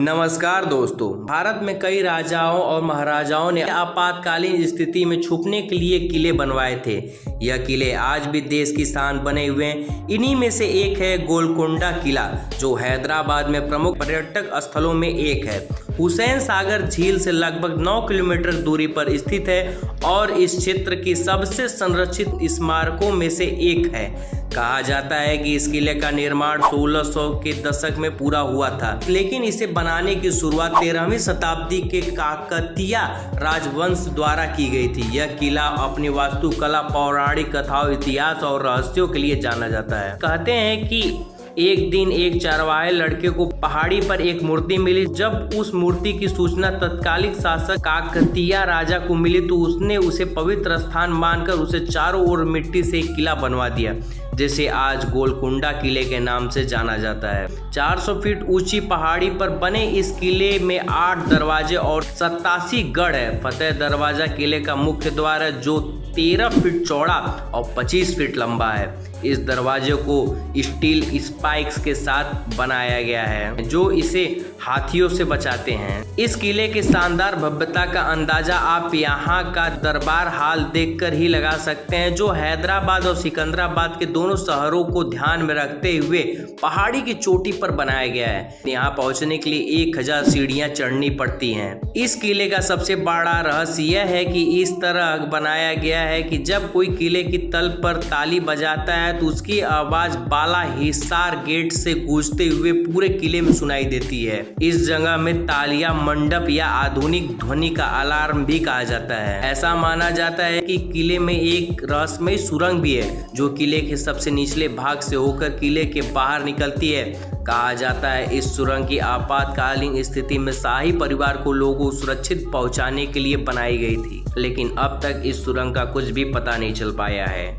नमस्कार दोस्तों। भारत में कई राजाओं और महाराजाओं ने आपातकालीन स्थिति में छुपने के लिए किले बनवाए थे। यह किले आज भी देश की शान बने हुए हैं। इन्हीं में से एक है गोलकोंडा किला, जो हैदराबाद में प्रमुख पर्यटक स्थलों में एक है। हुसैन सागर झील से लगभग 9 किलोमीटर दूरी पर स्थित है और इस क्षेत्र की सबसे संरक्षित स्मारकों में से एक है। कहा जाता है कि इस किले का निर्माण 1600 के दशक में पूरा हुआ था, लेकिन इसे बनाने की शुरुआत 13वीं शताब्दी के काकतीय राजवंश द्वारा की गई थी। यह किला अपनी वास्तुकला, पौराणिक कथाओं, इतिहास और रहस्यों के लिए जाना जाता है। कहते हैं कि एक दिन एक चरवाहे लड़के को पहाड़ी पर एक मूर्ति मिली। जब उस मूर्ति की सूचना तत्कालिक शासक काकतीय राजा को मिली तो उसने उसे पवित्र स्थान मानकर उसे चारों ओर मिट्टी से एक किला बनवा दिया, जिसे आज गोलकोंडा किले के नाम से जाना जाता है। 400 फीट ऊंची पहाड़ी पर बने इस किले में 8 दरवाजे और 87 गढ़ है। फतेह दरवाजा किले का मुख्य द्वार है, जो 13 फीट चौड़ा और 25 फीट लंबा है। इस दरवाजे को स्टील स्पाइक्स के साथ बनाया गया है, जो इसे हाथियों से बचाते हैं। इस किले की शानदार भव्यता का अंदाजा आप यहाँ का दरबार हाल देखकर ही लगा सकते हैं, जो हैदराबाद और सिकंदराबाद के दोनों शहरों को ध्यान में रखते हुए पहाड़ी की चोटी पर बनाया गया है। यहाँ पहुँचने के लिए 1000 सीढ़ियाँ चढ़नी पड़ती हैं। इस किले का सबसे बड़ा रहस्य यह है कि इस तरह बनाया गया है कि जब कोई किले की तल पर ताली बजाता है तो उसकी आवाज बाला हिसार गेट से गूंजते हुए पूरे किले में सुनाई देती है। इस जगह में तालियां मंडप या आधुनिक ध्वनि का अलार्म भी कहा जाता है। ऐसा माना जाता है कि किले में एक रहस्यमय सुरंग भी है, जो किले के सबसे निचले भाग से होकर किले के बाहर निकलती है। कहा जाता है इस सुरंग की आपातकालीन स्थिति में शाही परिवार को लोगों को सुरक्षित पहुंचाने के लिए बनाई गई थी, लेकिन अब तक इस सुरंग का कुछ भी पता नहीं चल पाया है।